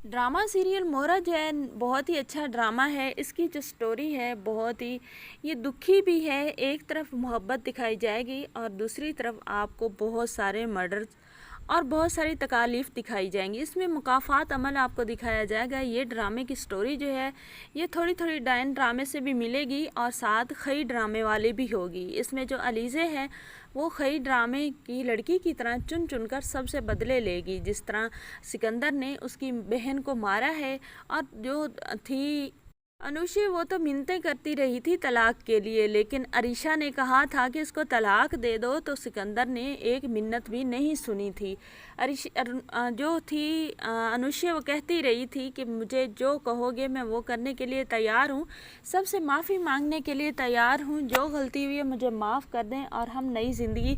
Drama serial मोहरा जो है बहुत ही अच्छा ड्रामा है। इसकी जो स्टोरी है बहुत ही ये दुखी भी है। एक तरफ मोहब्बत दिखाई जाएगी और दूसरी तरफ आपको बहुत सारे मर्डर और बहुत सारी तकालीफ दिखाई जाएंगी। इसमें मुकाफ़ात अमल आपको दिखाया जाएगा। ये ड्रामे की स्टोरी जो है ये थोड़ी थोड़ी डायन ड्रामे से भी मिलेगी और साथ खई ड्रामे वाले भी होगी। इसमें जो अलीज़े है वो खई ड्रामे की लड़की की तरह चुन चुन कर सबसे बदले लेगी। जिस तरह सिकंदर ने उसकी बहन को मारा है और जो थी अनुषी वो तो मिन्नतें करती रही थी तलाक के लिए, लेकिन अरीशा ने कहा था कि उसको तलाक दे दो, तो सिकंदर ने एक मिन्नत भी नहीं सुनी थी। जो थी अनुषी वो कहती रही थी कि मुझे जो कहोगे मैं वो करने के लिए तैयार हूँ, सबसे माफ़ी मांगने के लिए तैयार हूँ, जो गलती हुई है मुझे माफ़ कर दें और हम नई ज़िंदगी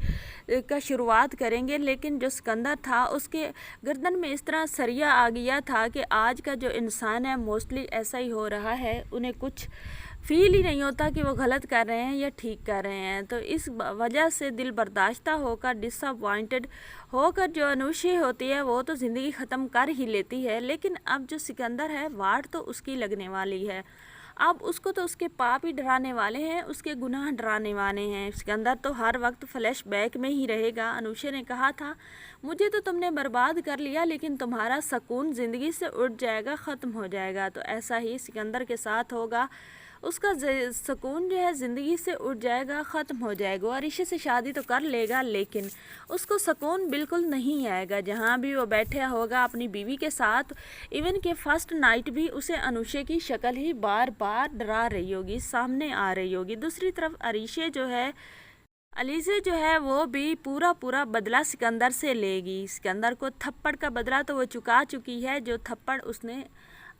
का शुरुआत करेंगे। लेकिन जो सिकंदर था उसके गर्दन में इस तरह सरिया आ गया था कि आज का जो इंसान है मोस्टली ऐसा ही हो रहा है, उन्हें कुछ फील ही नहीं होता कि वो गलत कर रहे हैं या ठीक कर रहे हैं। तो इस वजह से दिल बर्दाश्ता होकर डिसअपॉइंटेड होकर जो अनुषी होती है वो तो ज़िंदगी ख़त्म कर ही लेती है। लेकिन अब जो सिकंदर है वाट तो उसकी लगने वाली है। अब उसको तो उसके पाप ही डराने वाले हैं, उसके गुनाह डराने वाले हैं। सिकंदर तो हर वक्त फ्लैश बैक में ही रहेगा। अनुषा ने कहा था मुझे तो तुमने बर्बाद कर लिया, लेकिन तुम्हारा सुकून ज़िंदगी से उठ जाएगा, ख़त्म हो जाएगा। तो ऐसा ही सिकंदर के साथ होगा, उसका सुकून जो है ज़िंदगी से उठ जाएगा, ख़त्म हो जाएगा। और अरीशा से शादी तो कर लेगा लेकिन उसको सुकून बिल्कुल नहीं आएगा। जहाँ भी वो बैठा होगा अपनी बीवी के साथ, इवन के फर्स्ट नाइट भी उसे अनुषा की शक्ल ही बार बार डरा रही होगी, सामने आ रही होगी। दूसरी तरफ अरीशा जो है अलीज़े जो है वो भी पूरा बदला सिकंदर से लेगी। सिकंदर को थप्पड़ का बदला तो वो चुका चुकी है। जो थप्पड़ उसने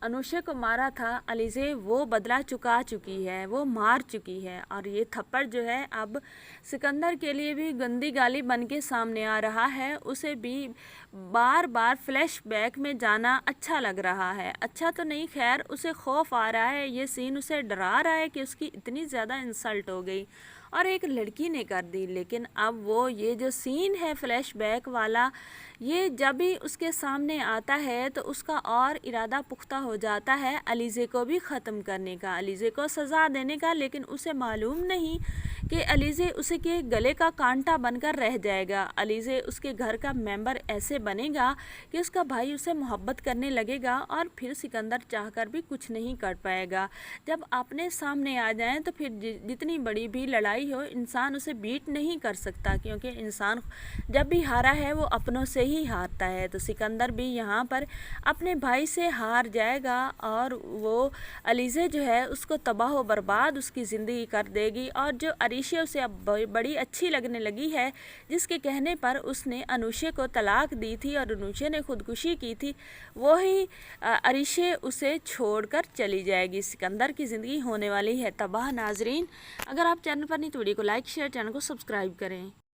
अनुषा को मारा था अलीज़े वो बदला चुका चुकी है, वो मार चुकी है। और ये थप्पड़ जो है अब सिकंदर के लिए भी गंदी गाली बन के सामने आ रहा है। उसे भी बार बार फ्लैश बैक में जाना अच्छा लग रहा है। अच्छा तो नहीं, खैर उसे खौफ आ रहा है। ये सीन उसे डरा रहा है कि उसकी इतनी ज़्यादा इंसल्ट हो गई और एक लड़की ने कर दी। लेकिन अब वो ये जो सीन है फ्लैशबैक वाला, ये जब भी उसके सामने आता है तो उसका और इरादा पुख्ता हो जाता है अलीज़े को भी ख़त्म करने का, अलीज़े को सज़ा देने का। लेकिन उसे मालूम नहीं कि अलीज़े उसे के गले का कांटा बनकर रह जाएगा। अलीज़े उसके घर का मेंबर ऐसे बनेगा कि उसका भाई उसे मोहब्बत करने लगेगा और फिर सिकंदर चाहकर भी कुछ नहीं कर पाएगा। जब अपने सामने आ जाएं तो फिर जितनी बड़ी भी लड़ाई हो इंसान उसे बीट नहीं कर सकता, क्योंकि इंसान जब भी हारा है वो अपनों से ही हारता है। तो सिकंदर भी यहाँ पर अपने भाई से हार जाएगा और वो अलीज़े जो है उसको तबाह व बर्बाद उसकी ज़िंदगी कर देगी। और जो अरीशा उसे अब बड़ी अच्छी लगने लगी है, जिसके कहने पर उसने अनुषा को तलाक दी थी और अनुषा ने खुदकुशी की थी, वही अरीशा उसे छोड़कर चली जाएगी। सिकंदर की ज़िंदगी होने वाली है तबाह। नाजरीन, अगर आप चैनल पर नहीं तो वीडियो को लाइक शेयर, चैनल को सब्सक्राइब करें।